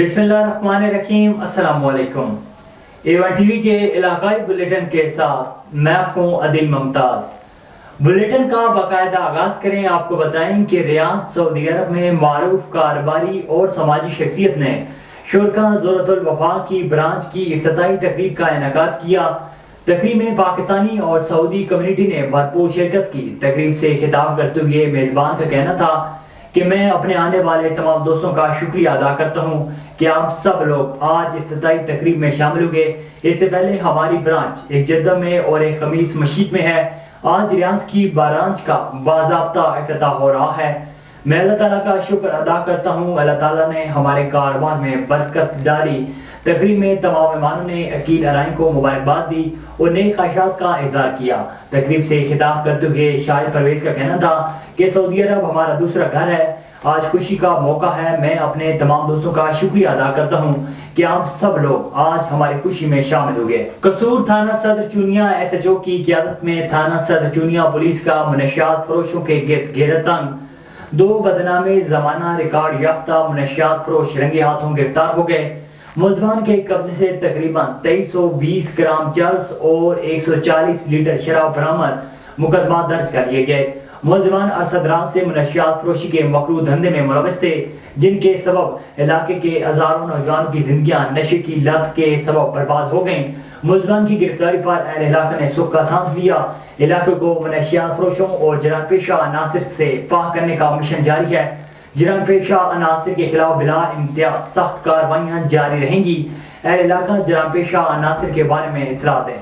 बिस्मिल्लाहिर्रहमानिर्रहीम। अस्सलाम वालेकुम। A1 टीवी के इलाकाई बुलेटिन के साथ मैं हूं अदिल मुमताज। बुलेटिन का बाकायदा आगाज करें। आपको बताएं कि रियाद सऊदी अरब में मारूफ कारोबारी और समाजी शख्सियत ने शुरका ज़रूरतुल वफा की ब्रांच की इफ्तिताही तकरीब का इनेकाद किया। तकरीब में पाकिस्तानी और सऊदी कम्युनिटी ने भरपूर शिरकत की। तकरीब से खिताब करते हुए मेज़बान का कहना था कि मैं अपने आने वाले तमाम दोस्तों का शुक्रिया अदा करता हूँ कि आप सब लोग आज इफ्तिताही तकरीब में शामिल हुए। इससे पहले हमारी ब्रांच एक जद्दा में और एक खमीस मस्जिद में है। आज रियाज की ब्रांच का बाज़ाब्ता इफ्तिताह हो रहा है। मैं अल्लाह ताला का शुक्र अदा करता हूँ। अल्लाह ताला ने हमारे कारोबार में बरकत डाली। तकरीब में तमाम मेहमानों ने अकील अराइन को मुबारकबाद दी और नए ख्वाहिशात का इज़हार किया। तकरीब से खिताब करते हुए शाहिद परवेज का कहना था कि सऊदी अरब हमारा दूसरा घर है। आज खुशी का मौका है। मैं अपने तमाम दोस्तों का शुक्रिया अदा करता हूँ कि आप सब लोग आज हमारी खुशी में शामिल हुए। कसूर थाना सदर चुनिया SHO की क़ियादत में थाना सदर चुनिया पुलिस का मुनशियात फरोशों के गिरद घेरतंग। 2 बदनामे ज़माना रिकॉर्ड याफ्ता मुनशियात फरोश रंगे हाथों गिरफ्तार हो गए। मुलजमान के कब्जे से तकरीबन 2320 ग्राम चर्स और 140 लीटर शराब बरामद। मुकदमा दर्ज कर लिए गए। मुलजमान अरसद रात से मुनशियात फरोशी के मकरू धंधे में मुलविस थे, जिनके सबब इलाके के हजारों नौजवानों की जिंदगियां नशे की लत के सबब बर्बाद हो गईं। मुलजमान की गिरफ्तारी पर अहले इलाका ने सुख का सांस लिया। इलाके को मुनशियात फरोशों और जराम पेशा अनासिर से पाक करने का मिशन जारी है। जराम पेशा अनासिर के खिलाफ बिला इम्तियाज सख्त कार्रवाइयाँ जारी रहेंगी। अहले इलाका जराम पेशा अनासिर के बारे में इतला दें।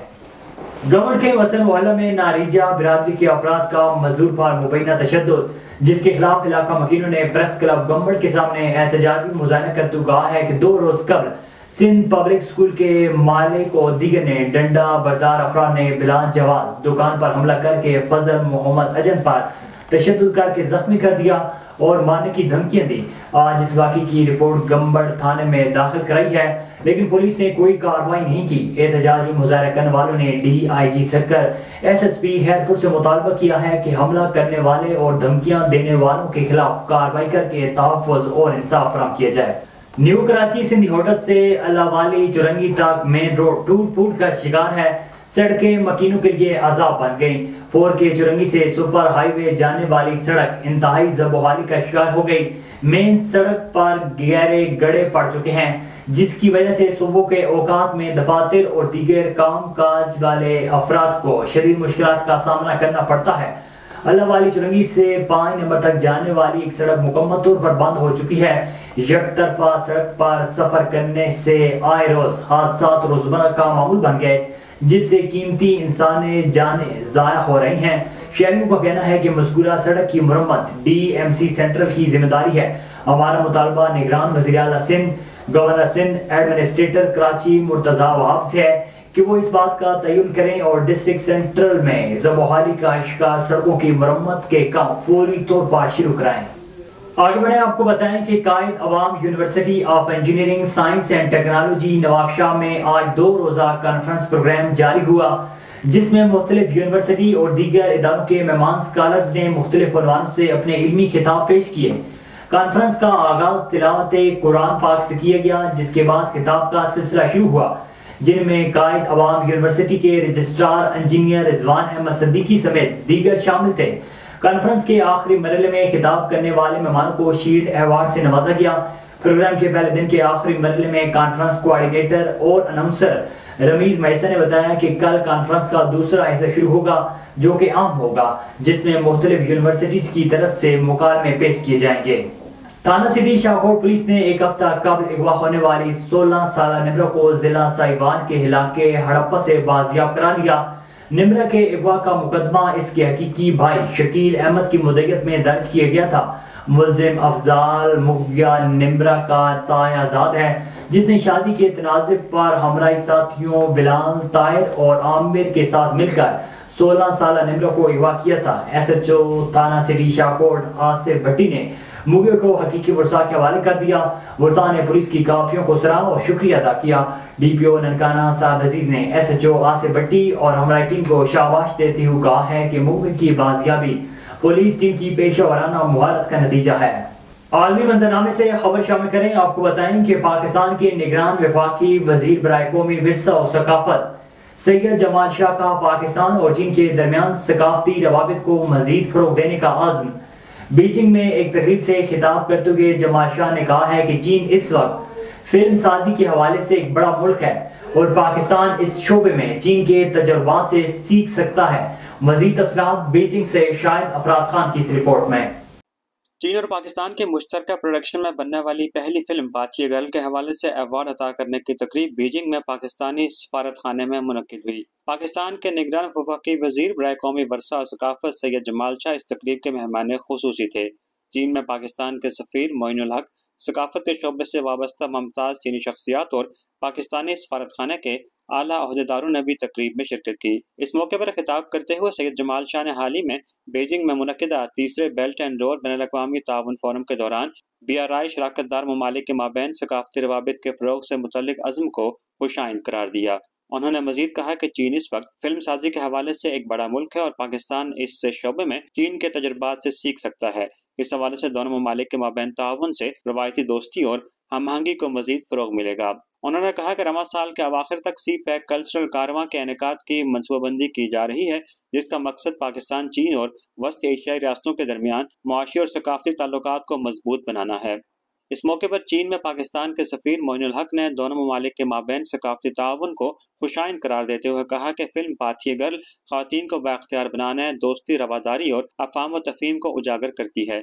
गवर्नर के वसन मोहल्ला में नारीजा बिरादरी के अफराद का मजदूर पर मुबैना तशद्दुद, जिसके खिलाफ इलाका मकीनों ने प्रेस क्लब गम्बड़ के सामने एहतजाजी मुजाहरा करते हुए कहा है कि 2 रोज कबल सिंध पब्लिक स्कूल के मालिक और दीगर ने डंडा बरदार अफराद ने बिला जवाब दुकान पर हमला करके फजल मोहम्मद अजन पर तशद्दुद करके जख्मी कर दिया और मारने की धमकियां दी। आज इस वाक़े की रिपोर्ट गम्बड़ थाने में दाखिल कराई है, लेकिन पुलिस ने कोई कार्रवाई नहीं की। एहतजाजी मुजाहरा करने वालों ने DIG सक्कर SSP हैरपुर से मुतालबा किया है कि हमला करने वाले और धमकियां देने वालों के खिलाफ कार्रवाई करके तहफ़्फ़ुज़ और इंसाफ फराहम किया जाए। न्यू कराची सिंधी होटल से अल्लावाली चुरंगी तक मेन रोड टूट फूट का शिकार है। सड़कें मकीनों के लिए अजाब बन गई। 4K चुरंगी से सुपर हाईवे जाने वाली सड़क इंतहाई ज़बोहाली का शिकार हो गई। मेन सड़क पर गहरे गड्ढे पड़ चुके हैं, जिसकी वजह से सुबह के औकात में दफातर और दीगर काम काज वाले अफराद को शदीद मुश्किलात का सामना करना पड़ता है। अल्लावाली चुरंगी से 5 नंबर तक जाने वाली एक सड़क मुकम्मल तौर पर बंद हो चुकी है। एक तरफा सड़क पर सफर करने से आए रोज हादसात रोजमर्रा का मामूल बन गए, जिससे कीमती इंसानी जानें ज़ाया हो रही हैं। शहरियों का कहना है कि मज़कूरा सड़क की मुरम्मत DMC सेंट्रल की जिम्मेदारी है। हमारा मुतालबा निगरान वज़ीर आला सिंध, गवर्नर सिंध, एडमिनिस्ट्रेटर कराची मुर्तज़ा वहाब से है कि वो इस बात का तयन करें और डिस्ट्रिक्ट सेंट्रल में ज़बोहाली का शिकार सड़कों की मुरम्मत के काम फौरी तौर पर शुरू कराएं। आगे बढ़े आपको बताएं कि कायद अवाम university of engineering science and technology Nawabshah में आज 2 रोज़ा कॉन्फ्रेंस प्रोग्राम जारी हुआ, जिसमें मुख्तलिफ यूनिवर्सिटी और दीगर इदारों के मेहमान स्कॉलर्स ने मुख्तलिफ उन्वानों से अपने इल्मी खिताब पेश किए। कॉन्फ्रेंस का आगाज तिलावत कुरान पाक से किया गया, जिसके बाद खिताब का सिलसिला शुरू हुआ, जिनमें कायद अवाम यूनिवर्सिटी के रजिस्ट्रार इंजीनियर रिजवान अहमद सिद्दीकी समेत दीगर शामिल थे। कॉन्फ्रेंस के आखिरी मरहले में खिताब करने वाले मेहमानों को शील्ड अवार्ड से नवाजा गया। प्रोग्राम के पहले दिन के आखिरी मरहले में कॉन्फ्रेंस कोऑर्डिनेटर और अनाउंसर रमीज मैसा ने बताया कि कल कॉन्फ्रेंस का दूसरा हिस्सा शुरू होगा, जो कि आम होगा, जिसमें मुख्तलिफ यूनिवर्सिटीज की तरफ से मुकालमे पेश किए जाएंगे। थाना सिटी शाहकोट पुलिस ने एक हफ्ता कबल अगवा होने वाली 16 साल निम्रा को जिला साहिवान के इलाके हड़प्पा से बाजियाब करा लिया। निम्रा के अगवा का मुकदमा इसके हकीकी भाई शकील अहमद की मुद्दत में दर्ज किया गया था। मुलजिम अफजाल मुगिया निम्रा का ताय आजाद है, जिसने शादी के तनाज़ुर पर हमराही साथियों बिलाल ताहिर और आमिर के साथ मिलकर 16 साल निम्रा को अगवा किया था। SHO थाना सिटी शाहकोट आसिफ भट्टी ने मुगिया को हकीकी वर्षा के हवाले कर दिया। वर्षा ने पुलिस की काफियों को सराहा और शुक्रिया अदा किया। DPO ननकाना साद अजीज ने SHO आसिफ भट्टी और हमारी टीम को शाबाश देते हुए कहा है कि मुगिया की बाजियाबी पुलिस टीम की पेशा वराना मुहारत का नतीजा है। आलमी मंजरनामे से खबर शामिल करें। आपको बताएं कि पाकिस्तान के निगरान वफाकी वजीर बराए कौमी विरसा और सकाफत सैयद जमाल शाह का पाकिस्तान और चीन के दरमियान सकाफती रवाबित को मजीद फरोग देने का आज़म। बीजिंग में एक तकरीब से खिताब करते हुए जमाल शाह ने कहा है कि चीन इस वक्त फिल्म साजी के हवाले से एक बड़ा मुल्क है और पाकिस्तान इस शोबे में चीन के तजुर्बा से सीख सकता है। मजीद तफसीलात बीजिंग से शाहिद अफराज खान की इस रिपोर्ट में। चीन और पाकिस्तान के मुश्तरका प्रोडक्शन में बनने वाली पहली फिल्म पाथिया गर्ल के हवाले से अवार्ड अता करने की तकरीब बीजिंग में पाकिस्तानी सफारत खाने में मुनक्किद हुई। पाकिस्तान के निगरान वफाकी वजीर बराए कौमी वर्सा और सकाफत सैयद जमाल शाह इस तकरीब के मेहमान खुसूसी थे। चीन में पाकिस्तान के सफीर मोइनुल हक, सकाफत के शोबे से वाबस्ता मुमताज चीनी शख्सियात और पाकिस्तानी सफारत खाने के आला अहदेदारों ने भी तकरीब में शिरकत की। इस मौके पर खिताब करते हुए सैयद जमाल शाह ने हाल ही में बीजिंग में मुनक्किदा तीसरे बेल्ट एंड रोड बैनुल-अक़वामी ताउन फोरम के दौरान BRI शराकतदार ममालिक के माबैन सकाफती रवाबित के फ़रोग़ से मुतल्लिक अज़्म को खुशाइंद करार दिया। उन्होंने मजीद कहा कि चीन इस वक्त फिल्म साजी के हवाले से एक बड़ा मुल्क है और पाकिस्तान इस शोबे में चीन के तजुर्बात से सीख सकता है। इस हवाले से दोनों ममालिक के माबैन ताउन से रवायती दोस्ती और हमआहंगी को मजीद फ़रोग़ मिलेगा। उन्होंने कहा कि रमज़ान साल के अवाखिर तक CPEC कल्चरल कारवां के इनेकाद की मनसूबाबंदी की जा रही है, जिसका मकसद पाकिस्तान, चीन और वस्त एशियाई रियासतों के दरमियान मुआशी और सकाफती ताल्लुकात को मजबूत बनाना है। इस मौके पर चीन में पाकिस्तान के सफीर मोइनुल हक ने दोनों ममालिक के माबैन सकाफती ताउन को खुशाइन करार देते हुए कहा कि फिल्म पाथिया गर्ल ख़वातीन को बाख्तियार बनाने, दोस्ती, रवादारी और अफ़ाम व तफ़हीम को उजागर करती है।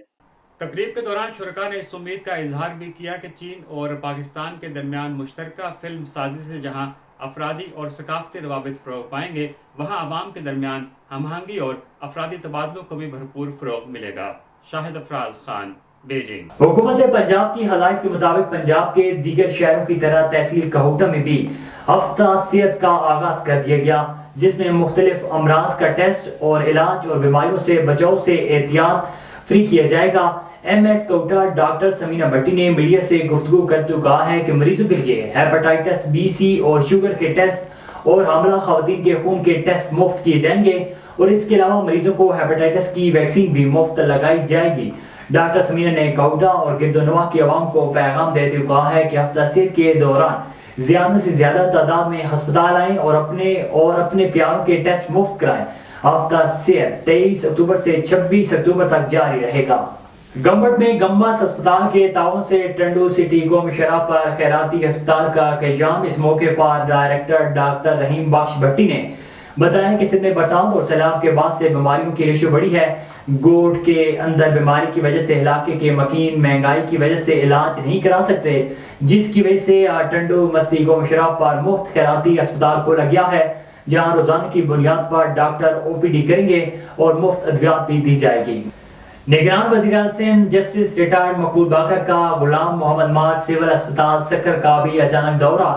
तकरीब के दौरान शुरका ने इस उम्मीद का इजहार भी किया कि चीन और पाकिस्तान के दरमियान मुश्तरका फिल्म साजी से जहां अफरादी और सकाफती रवाबित फ़रोग़ पाएंगे, वहां अवाम के दरमियान हमआहंगी और अफरादी तबादलों को भी भरपूर फ़रोग़ मिलेगा। शाहिद अफराज खान, बीजिंग। हुकूमत पंजाब की हदायत के मुताबिक पंजाब के दीगर शहरों की तरह तहसील कहोटा में भी हफ्ता सेहत का आगाज कर दिया गया, जिसमें मुख्तलिफ अमराज का टेस्ट और इलाज और बीमारियों से बचाव से एहतियात फ्री किया जाएगा। MS कोटा डॉक्टर समीना भट्टी ने मीडिया से गुफ्तगू करते हुए कहा है कि मरीजों के लिए हेपेटाइटिस B, C और शुगर के टेस्ट और हामला खवातीन के खून के टेस्ट मुफ्त किए जाएंगे और इसके अलावा मरीजों को हेपेटाइटिस की वैक्सीन भी मुफ्त लगाई जाएगी। डॉक्टर समीना ने कोटा और गिरदोनवा की आवाम को पैगाम देते हुए कहा है कि हफ्ता सेहत के दौरान ज्यादा से ज्यादा तादाद में अस्पताल आएं और अपने प्यारों के टेस्ट मुफ्त कराएं। हफ्ता सेहत 23 अक्टूबर से 26 अक्टूबर तक जारी रहेगा। गंबट में गम्बस अस्पताल के ताउन से टंडू सिटी कौमी शराब पर खैराती अस्पताल का क़याम। इस मौके पर डायरेक्टर डॉक्टर रहीम बख्श भट्टी ने बताया कि सिंध में बरसात और सैलाब के बाद से बीमारियों की रेशो बढ़ी है। गोट के अंदर बीमारी की वजह से इलाके के मकीन महंगाई की वजह से इलाज नहीं करा सकते, जिसकी वजह से टंडू मस्ती कौमी शराब पर मुफ्त खैराती अस्पताल खोला गया है, जहाँ रोजाना की बुनियाद पर डॉक्टर OPD करेंगे और मुफ्त अद्वियात भी दी जाएगी। निगरान वज़ीर सिंध जस्टिस रिटायर्ड मकबूल बाकर का गुलाम मोहम्मद मार सिविल अस्पताल सक्कर का भी अचानक दौरा।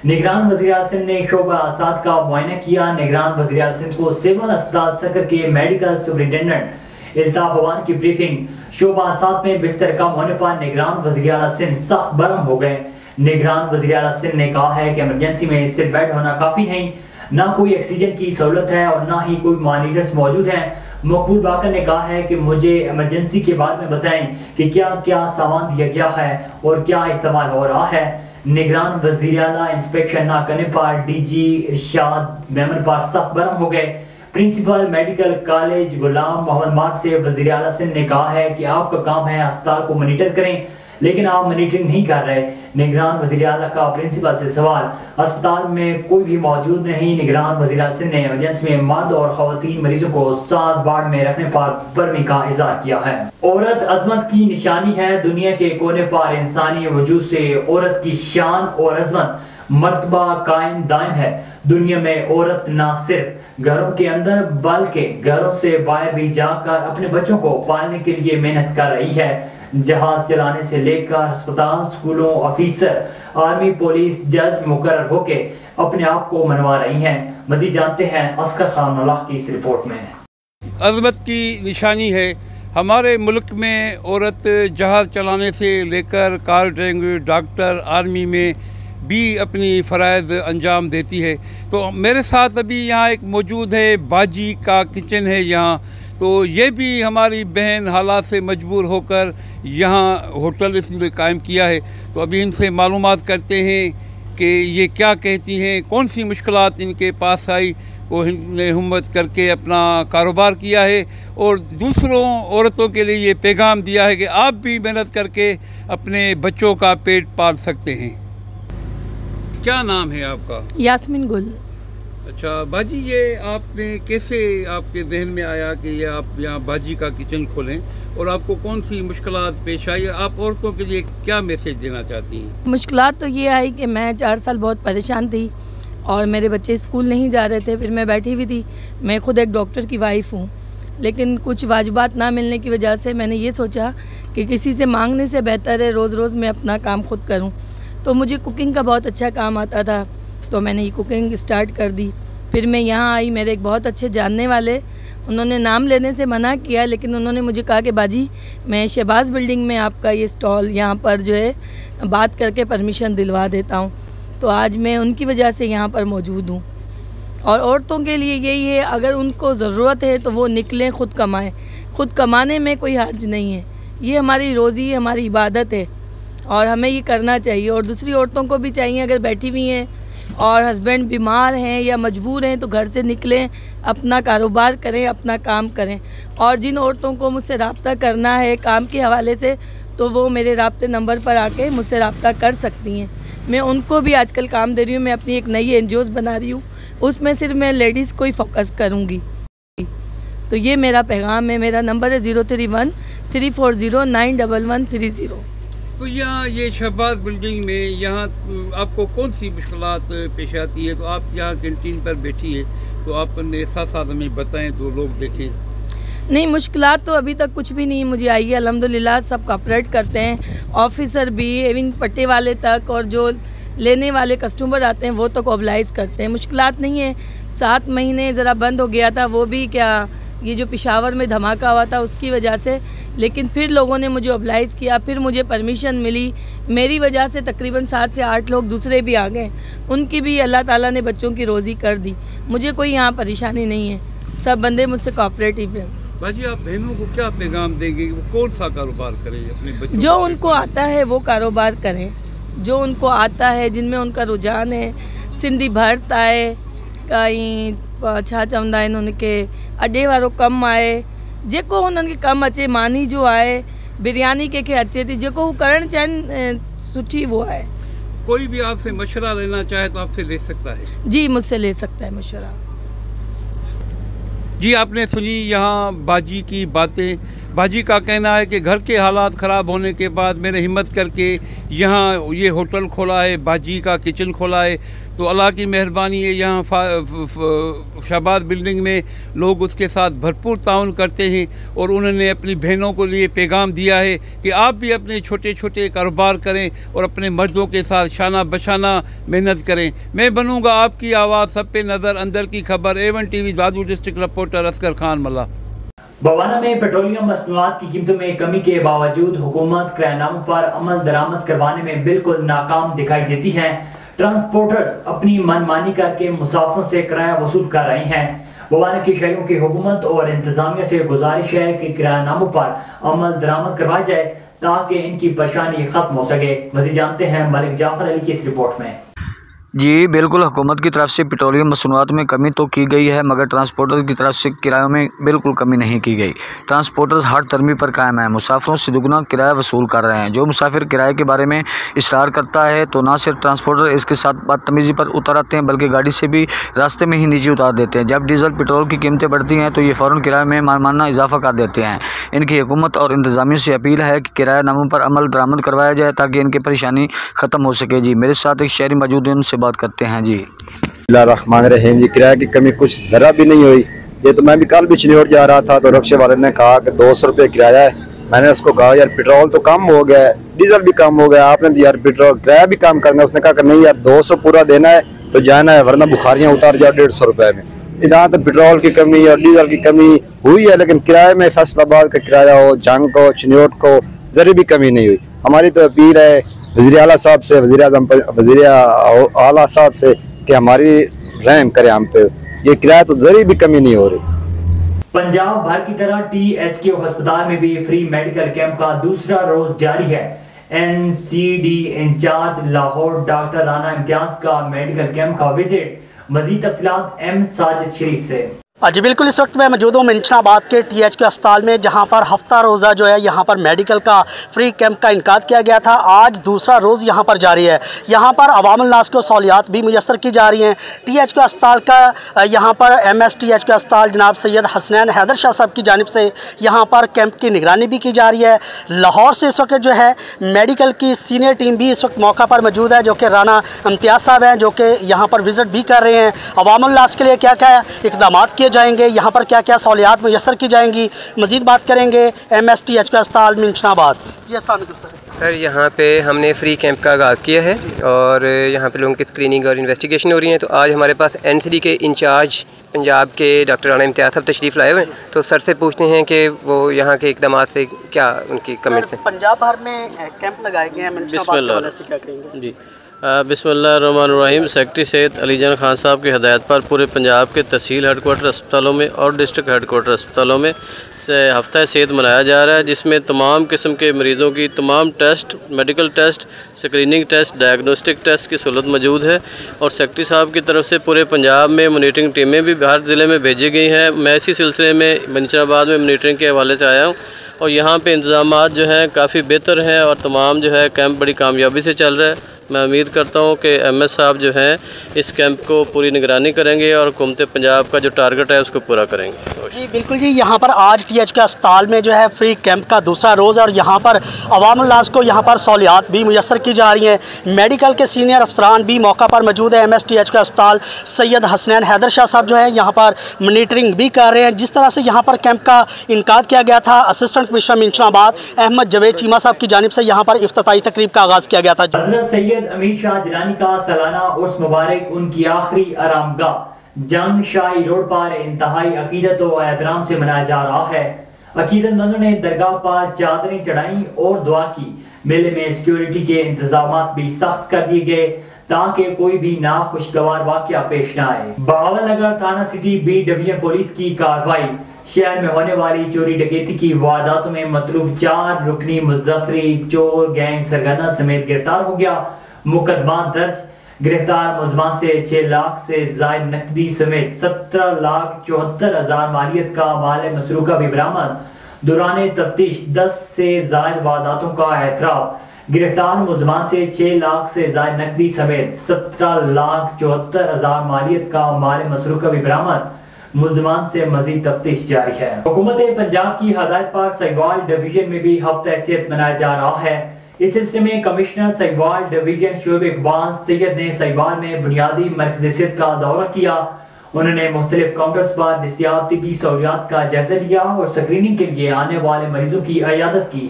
निगरान वज़ीर सिंध ने शोबा आसाद का मुआयना किया। निगरान वज़ीर सिंध को सिविल अस्पताल सक्कर के मेडिकल सुपरिटेंडेंट इल्ताफ अवान की ब्रीफिंग। शोबा आसाद में बिस्तर कम होने पर निगरान वज़ीर सिंध सख्त बरम हो गए। निगरान वज़ीर सिंध ने कहा है कि इमरजेंसी में सिर्फ बेड होना काफ़ी नहीं, ना कोई ऑक्सीजन की सहूलत है और ना ही कोई मॉनिटर्स मौजूद हैं। मकबूल बाकर ने कहा है कि मुझे इमरजेंसी के बारे में बताएं कि क्या क्या सामान दिया गया है और क्या इस्तेमाल हो रहा है। निगरान वज़ीर आला इंस्पेक्शन न करने पर DG इरशाद मेमन पर सख्त बरम हो गए। प्रिंसिपल मेडिकल कॉलेज गुलाम मोहम्मद मार से वज़ीर आला सिंध ने कहा है कि आपका काम है अस्पताल को मॉनिटर करें, लेकिन आप मॉनिटरिंग नहीं कर रहे। निगरान वज़ीर आला का प्रिंसिपल से सवाल, अस्पताल में कोई भी मौजूद नहीं। निगरान वज़ीर आला सिंध ने इमरजेंसी में मर्द और खवातीन मरीजों को 7 वार्ड में रखने पर बर्मी का इज़हार किया है। औरत अजमत की निशानी है। दुनिया के कोने पर इंसानी वजूद से औरत की शान और अजमत मर्तबा कायम दायम है। दुनिया में औरत न सिर्फ घरों के अंदर बल्कि घरों से बाहर भी जाकर अपने बच्चों को पालने के लिए मेहनत कर रही है। जहाज चलाने से लेकर अस्पताल, स्कूलों, ऑफिसर, आर्मी, पुलिस, जज मुकर्रर होके अपने आप को मनवा रही हैं। मजीद जानते हैं अस्कर खान नौलाख की इस रिपोर्ट में। अज़मत की निशानी है। हमारे मुल्क में औरत जहाज चलाने से लेकर कार ड्राइविंग, डॉक्टर, आर्मी में भी अपनी फ़राइज़ अंजाम देती है। तो मेरे साथ अभी यहाँ एक मौजूद है, बाजी का किचन है यहाँ। तो ये भी हमारी बहन हालात से मजबूर होकर यहाँ होटल इसने कायम किया है। तो अभी इनसे मालूमात करते हैं कि ये क्या कहती हैं, कौन सी मुश्किलात इनके पास आई, वो इन्होंने हिम्मत करके अपना कारोबार किया है और दूसरों औरतों के लिए ये पैगाम दिया है कि आप भी मेहनत करके अपने बच्चों का पेट पाल सकते हैं। क्या नाम है आपका? यास्मीन गुल। अच्छा बाजी, ये आपने कैसे आपके जहन में आया कि ये आप यहाँ बाजी का किचन खोलें और आपको कौन सी मुश्किलात पेश आई? आप औरतों के लिए क्या मैसेज देना चाहती हैं? मुश्किलात तो ये आई कि मैं 4 साल बहुत परेशान थी और मेरे बच्चे स्कूल नहीं जा रहे थे। फिर मैं बैठी हुई थी। मैं खुद एक डॉक्टर की वाइफ हूँ, लेकिन कुछ वाजिबात ना मिलने की वजह से मैंने ये सोचा कि किसी से मांगने से बेहतर है रोज़ रोज़ मैं अपना काम खुद करूँ। तो मुझे कुकिंग का बहुत अच्छा काम आता था, तो मैंने ये कुकिंग स्टार्ट कर दी। फिर मैं यहाँ आई, मेरे एक बहुत अच्छे जानने वाले, उन्होंने नाम लेने से मना किया, लेकिन उन्होंने मुझे कहा कि बाजी मैं शहबाज बिल्डिंग में आपका ये स्टॉल यहाँ पर जो है बात करके परमिशन दिलवा देता हूँ। तो आज मैं उनकी वजह से यहाँ पर मौजूद हूँ। और औरतों के लिए यही है, अगर उनको ज़रूरत है तो वो निकलें, ख़ुद कमाएँ। ख़ुद कमाने में कोई हर्ज नहीं है, ये हमारी रोज़ी है, हमारी इबादत है और हमें ये करना चाहिए। और दूसरी औरतों को भी चाहिए, अगर बैठी हुई हैं और हस्बैंड बीमार हैं या मजबूर हैं तो घर से निकलें, अपना कारोबार करें, अपना काम करें। और जिन औरतों को मुझसे रब्ता करना है काम के हवाले से, तो वो मेरे राब्ते नंबर पर आके मुझसे रब्ता कर सकती हैं। मैं उनको भी आजकल काम दे रही हूँ। मैं अपनी एक नई NGOs बना रही हूँ, उसमें सिर्फ मैं लेडीज़ को ही फोकस करूँगी। तो ये मेरा पैगाम है। मेरा नंबर है 031-340-91130। तो यहाँ ये शहबाज बिल्डिंग में यहाँ आपको कौन सी मुश्किलात पेश आती है? तो आप यहाँ कैंटीन पर बैठी है, तो आप अपने साथ साथ हमें बताएं तो लोग देखें। नहीं, मुश्किलात तो अभी तक कुछ भी नहीं मुझे आई है, अल्हम्दुलिल्लाह। सब कॉपरेट करते हैं, ऑफिसर भी, इवन पट्टे वाले तक, और जो लेने वाले कस्टमर आते हैं वो तक ऑब्लाइज करते हैं। मुश्किलात नहीं है। 7 महीने ज़रा बंद हो गया था, वो भी क्या ये जो पेशावर में धमाका हुआ था उसकी वजह से, लेकिन फिर लोगों ने मुझे ऑब्लाइज किया, फिर मुझे परमिशन मिली। मेरी वजह से तकरीबन 7 से 8 लोग दूसरे भी आ गए, उनकी भी अल्लाह ताला ने बच्चों की रोज़ी कर दी। मुझे कोई यहाँ परेशानी नहीं है, सब बंदे मुझसे कोऑपरेटिव हैं। बाजी, आप बहनों को क्या पैगाम देंगे? वो कौन सा कारोबार करें अपने बच्चों? जो उनको आता है वो कारोबार करें, जो उनको आता है, जिनमें उनका रुझान है। सिंधी भर्त आए, कहीं छा चवंदा आहिनि उनखे अॾे वारो कमु आहे, जेको उन्हनि खे कमु अचे। मानी जो आहे, बिरयानी कंहिंखे अचे थी, जेको हू करणु चाहिनि सुठी वो है। कोई भी आपसे मशवरा लेना चाहे तो आपसे ले सकता है? जी, मुझसे ले सकता है मशवरा। जी, आपने सुनी यहाँ बाजी की बातें। बाजी का कहना है कि घर के हालात ख़राब होने के बाद मैंने हिम्मत करके यहाँ ये होटल खोला है, बाजी का किचन खोला है। तो अल्लाह की मेहरबानी है, यहाँ शहबाज बिल्डिंग में लोग उसके साथ भरपूर ताउन करते हैं और उन्होंने अपनी बहनों को लिए पैगाम दिया है कि आप भी अपने छोटे छोटे कारोबार करें और अपने मर्दों के साथ शाना बशाना मेहनत करें। मैं बनूँगा आपकी आवाज़, सब पे नज़र, अंदर की खबर। A1 TV दादू डिस्ट्रिक्ट रिपोर्टर असगर खान मल्ला। बवाना में पेट्रोलियम मसनूआत की कीमतों में कमी के बावजूद हुकूमत किराएनामों पर अमल दरामद करवाने में बिल्कुल नाकाम दिखाई देती है। ट्रांसपोर्टर्स अपनी मनमानी करके मुसाफिरों से किराया वसूल कर रहे हैं। बवाना के शहरों की हुकूमत और इंतजामिया से गुजारिश है कि किराएनामों पर अमल दरामद करवाया जाए ताकि इनकी परेशानी खत्म हो सके। मज़ीद जानते हैं मलिक जाफर अली की इस रिपोर्ट में। जी बिल्कुल, हुकूमत की तरफ से पेट्रोलियम मसनूआत में कमी तो की गई है, मगर ट्रांसपोर्टर की तरफ से किरायों में बिल्कुल कमी नहीं की गई। ट्रांसपोर्टर्स हर तरमी पर कायम है, मुसाफिरों से दुगना किराया वसूल कर रहे हैं। जो मुसाफिर किराए के बारे में इसरार करता है तो ना सिर्फ ट्रांसपोर्टर इसके साथ बदतमीज़ी पर उतर आते हैं, बल्कि गाड़ी से भी रास्ते में ही नीचे उतार देते हैं। जब डीजल पेट्रोल की कीमतें बढ़ती हैं तो ये फ़ौरन किराए में मानमाना इजाफा कर देते हैं। इनकी हुकूमत और इंतजामिया से अपील है कि किराएनामों पर अमल दरामद करवाया जाए ताकि इनकी परेशानी ख़त्म हो सके। जी, मेरे साथ एक शहरी मौजूद है, उनसे बात करते हैं। जी रहमान जी, किराए की कमी कुछ ज़रा भी नहीं हुई। ये तो मैं भी कल भी चिन्नौर जा रहा था तो रिक्शे वाले ने कहा कि 200 रुपये किराया है। मैंने उसको कहा यार पेट्रोल तो कम हो गया है, डीजल भी कम हो गया, आपने तो यार पेट्रोल किराया भी कम करना है। उसने कहा कि नहीं यार 200 पूरा देना है तो जाना है, वरना बुखारियाँ उतार जाओ 150 रुपये में। इधर तो पेट्रोल की कमी और डीजल की कमी हुई है, लेकिन किराए में फैसलाबाद का किराया हो, जंग को, चिन्नौर को जरा भी कमी नहीं हुई। हमारी तो अपील है वज़ीर आला साहब से, वज़ीर आला साहब से कि हमारी रहम करें हम पे, ये किराया तो जरी भी कमी नहीं हो रही। पंजाब भर की तरह THQ अस्पताल में भी फ्री मेडिकल कैंप का दूसरा रोज जारी है। NCD in charge Lahore doctor Rana Imtiaz का मेडिकल कैंप का विजिट। मजीद तफसीलात M साजिद शरीफ से। जी बिल्कुल, इस वक्त मैं मौजूद हूँ मिंशनाबाद के THQ अस्पताल में, जहाँ पर हफ्ता रोज़ा जो है यहाँ पर मेडिकल का फ्री कैंप का इनकाद किया गया था। आज दूसरा रोज़ यहाँ पर जारी है। यहाँ पर अवामुल नास को सहूलियात भी मुयसर की जा रही हैं। THQ अस्पताल का यहाँ पर MS THQ अस्पताल जनाब सैयद हसनैन हैदर शाह साहब की जानिब से यहाँ पर कैंप की निगरानी भी की जा रही है। लाहौर से इस वक्त जो है मेडिकल की सीनियर टीम भी इस वक्त मौका पर मौजूद है, जो कि राना इम्तियाज साहब हैं, जो कि यहाँ पर विज़िट भी कर रहे हैं। अवामुल नास के लिए क्या क्या इक़दाम किए जाएंगे, यहाँ पर क्या क्या सहूलियात मुयसर की जाएंगी, मज़ीद बात करेंगे MS THQ अस्पताल मिंशनाबाद। जी अस्सलाम वालेकुम सर, यहाँ पे हमने फ्री कैंप का आगाज़ किया है और यहाँ पे लोगों की स्क्रीनिंग और इन्वेस्टिगेशन हो रही है। तो आज हमारे पास NCD के इंचार्ज पंजाब के डॉक्टर राना इम्तियाज साहब तशरीफ़ लाए हुए हैं। तो सर से पूछते हैं कि वो यहाँ के इक़दाम से क्या उनकी कमेंट्स हैं। पंजाब भर में कैंप लगाए गए हैं, मिंशनाबाद से क्या करेंगे? जी बिस्मिल्लाहिर्रहमानिर्रहीम। सेक्रेटरी सेहत अलीजान खान साहब की हदायत पर पूरे पंजाब के तहसील हेडकोार्टर अस्पतालों में और डिस्ट्रिक्ट हेडकोार्टर अस्पतालों में हफ्ता सेहत मनाया जा रहा है, जिसमें तमाम किस्म के मरीज़ों की तमाम test, medical test, screening test, diagnostic test की सहूलत मौजूद है। और सेक्रेटरी साहब की तरफ से पूरे पंजाब में मॉनिटरिंग टीमें भी हर ज़िले में भेजी गई हैं। मैं इसी सिलसिले में मिंशनाबाद में मॉनिटरिंग के हवाले से आया हूँ और यहाँ पे इंतज़ामात जो हैं काफ़ी बेहतर हैं और तमाम जो है कैंप बड़ी कामयाबी से चल रहा है। मैं उम्मीद करता हूँ कि MS साहब जो हैं इस कैंप को पूरी निगरानी करेंगे और हुकूमत पंजाब का जो टारगेट है उसको पूरा करेंगे। जी बिल्कुल जी, यहाँ पर आज THQ अस्पताल में जो है फ्री कैंप का दूसरा रोज़ है और यहाँ पर अवामुल नास को यहाँ पर सहूलियात भी मुयसर की जा रही हैं। मेडिकल के सीनियर अफसरान भी मौका पर मौजूद है। MS THQ अस्पताल सैयद हसनैन हैदर शाह साहब जो है यहाँ पर मॉनिटरिंग भी कर रहे हैं। जिस तरह से यहाँ पर कैंप का इनकाद किया गया था, असिस्टेंट कमिश्नर मिंशनाबाद अहमद जवेद चीमा साहब की जानिब से यहाँ पर इफ्तिताई तकरीब का आगाज़ किया गया था। हज़रत सैयद अमीर शाह जिलानी का सालाना उर्स मुबारक उनकी आखिरी आरामगाह जंग शाही रोड पर इंतहाई अकीदत और एहतराम से मनाया जा रहा है। अकीदतमंदों ने दरगाह पर चादरें चढ़ाई और दुआ की। मेले में सिक्योरिटी के इंतजाम भी सख्त कर दिए गए ताकि कोई भी नाखुशगवार वाकया पेश न आए। बहावलनगर थाना सिटी B डिवीजन पुलिस की कार्रवाई। शहर में होने वाली चोरी डकैती की वारदातों में मतलूब 4 रुकनी मुजफ्फरी चोर गैंग सरगना समेत गिरफ्तार हो गया। मुकदमा दर्ज। गिरफ्तार मुलजमान से 6 लाख से जायद नकदी समेत 17,74,000 मालियत का माल मसरूका भी बरामद। दौरान तफ्तीश 10 से जायद वारदातों का एतराफ। गिरफ्तार मुलजमान से 6 लाख से जायद नकदी समेत 17,74,000 मालियत का माल मसरूका भी बरामद। मुलजमान से मजीद तफ्तीश जारी है। हुकूमत पंजाब की हदायत पर सगवाल डिवीजन में भी हफ्ता सेहत मनाया जा रहा है। इस सिलसिले में कमिश्नर सगवाल डिवीजन शोएब इकबाल सैयद ने सगवाल में बुनियादी मरकज़ सेहत का दौरा किया। उन्होंने मुख्तलिफ काउंटर्स पर दस्तियाब तिब्बी सहूलियात का जायजा लिया और स्क्रीनिंग के लिए आने वाले मरीजों की इयादत की।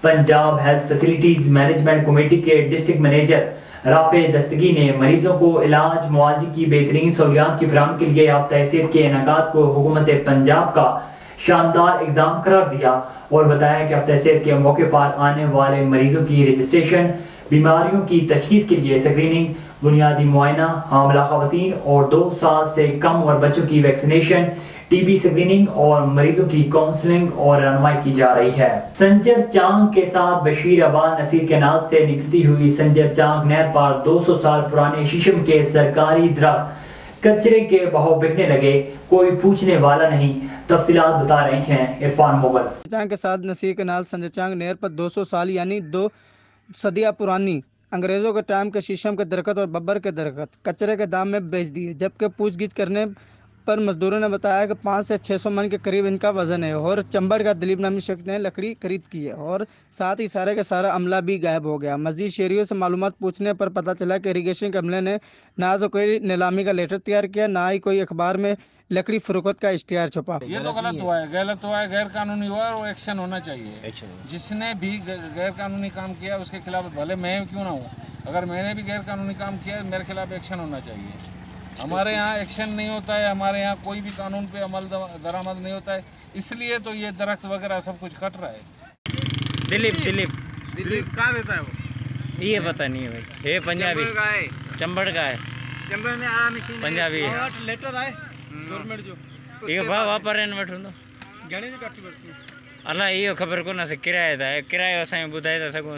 Punjab health facilities management committee के डिस्ट्रिक्ट मैनेजर राफे दस्तगी ने मरीजों को इलाज मुआवजे की बेहतरीन सहूलियात की फराहमी के लिए हफ्ता सेहत के इनेकाद को हुकूमत पंजाब का शानदार इकदाम करार दिया और बताया कि हफ्ता सेहत के मौके पर आने वाले मरीजों की रजिस्ट्रेशन, बीमारियों की तशखीस के लिए स्क्रीनिंग, बुनियादी मुआयना, हामला खवातीन और 2 साल से कम और बच्चों की वैक्सीनेशन, TB स्क्रीनिंग और मरीजों की काउंसलिंग और रहनुमाई की जा रही है। संजर चांग के साथ बशीराबाद नसीर कैनाल से निकलती हुई संजर चांग नहर पर 200 साल पुराने शीशम के सरकारी दरख्त कचरे के बहाव बिकने लगे, कोई पूछने वाला नहीं। तफसीलात बता रहे हैं इरफान मुगल। चांग के साथ नसीर कैनाल संजय चांग नहर पर 200 साल यानी 2 सदियाँ पुरानी अंग्रेज़ों के टाइम के शीशम के दरख्त और बब्बर के दरख्त कचरे के दाम में बेच दिए, जबकि पूछगिछ करने पर मजदूरों ने बताया कि 500 से 600 मन के करीब इनका वजन है और चंबड़ का दिलीप नामी शख्स ने लकड़ी खरीद की है और साथ ही सारे का सारा अमला भी गायब हो गया। मजीद शहरियों से मालूमात पूछने पर पता चला कि इरीगेशन के अमले ने ना तो कोई नीलामी का लेटर तैयार किया, ना ही कोई अखबार में लकड़ी फरोख्त का इश्तिहार छपा। ये तो गलत हुआ है, गैर कानूनी हुआ है और एक्शन होना चाहिए। जिसने भी गैर कानूनी काम किया उसके खिलाफ, भले मैं क्यों ना हूँ, अगर मैंने भी गैर कानूनी काम किया मेरे खिलाफ एक्शन होना चाहिए। हमारे यहाँ एक्शन नहीं होता है, हमारे यहाँ कोई भी कानून पे अमल दरामद नहीं होता है, इसलिए तो ये दरख्त वगैरह सब कुछ कट रहा है। दिलीप कहाँ देता है वो? ये पता नहीं है भाई, ये पंजाबी चंबड़ का है, चंबड़ में आराम मशीन पंजाबी है। लेटर आए गवर्नमेंट जो ये वापर घणे जो काठी वरिती? अलाह इहो ख़बर कोन से किराए था किरायो असांखे ॿुधाए था सघूं।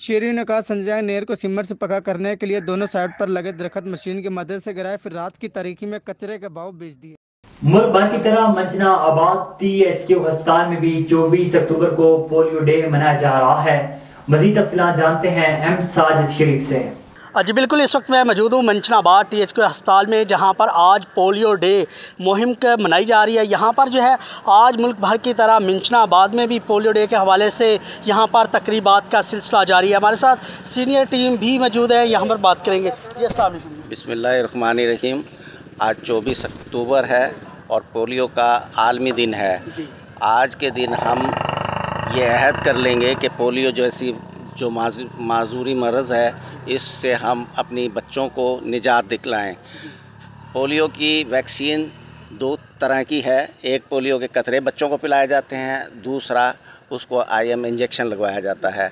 शेरी ने कहा संजय नहर को सिमर से पका करने के लिए दोनों साइड पर लगे दरख्त मशीन की मदद से गिराए, फिर रात की तारीकी में कचरे के भाव बेच दिए। मुल्क भर की तरह मंचना आबाद THQ अस्पताल में भी 24 अक्टूबर को पोलियो डे मनाया जा रहा है। मजीद तफसीलात जानते हैं M साजिद शरीफ से। जी बिल्कुल, इस वक्त मैं मौजूद हूँ मंचनाबाद THQ अस्पताल में, जहाँ पर आज पोलियो डे मुहिम मनाई जा रही है। यहाँ पर जो है आज मुल्क भर की तरह मंचनाबाद में भी पोलियो डे के हवाले से यहाँ पर तकरीबात का सिलसिला जारी है। हमारे साथ सीनियर टीम भी मौजूद है, यहाँ पर बात करेंगे। जी अस्सलाम वालेकुम। बिस्मिल्लाहिर्रहमानिर्रहीम। आज 24 अक्टूबर है और पोलियो का आलमी दिन है। आज के दिन हम ये अहद कर लेंगे कि पोलियो जैसी जो माजूरी मर्ज़ है, इससे हम अपनी बच्चों को निजात दिलाएं। पोलियो की वैक्सीन 2 तरह की है। एक पोलियो के कतरे बच्चों को पिलाए जाते हैं, दूसरा उसको IM इंजेक्शन लगवाया जाता है।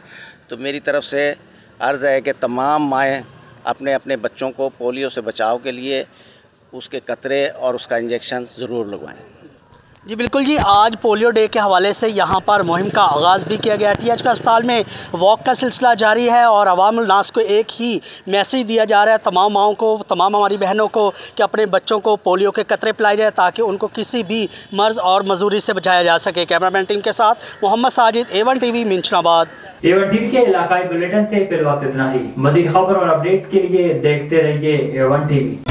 तो मेरी तरफ़ से अर्ज़ है कि तमाम माएँ अपने अपने बच्चों को पोलियो से बचाव के लिए उसके कतरे और उसका इंजेक्शन ज़रूर लगवाएं। जी बिल्कुल जी, आज पोलियो डे के हवाले से यहाँ पर मुहिम का आगाज़ भी किया गया। THQ अस्पताल में वॉक का सिलसिला जारी है और अवामुल नास को एक ही मैसेज दिया जा रहा है तमाम माओं को, तमाम हमारी बहनों को, कि अपने बच्चों को पोलियो के कतरे पिलाए जाए ताकि उनको किसी भी मर्ज़ और मजूरी से बचाया जा सके। कैमरामैन टीम के साथ Mohammad Sajid, A1 TV मंचनाबाद। A1 TV के इलाकाई बुलेटिन से फिर वक्त इतना ही। मज़ीद खबर और अपडेट्स के लिए देखते रहिए A1 TV।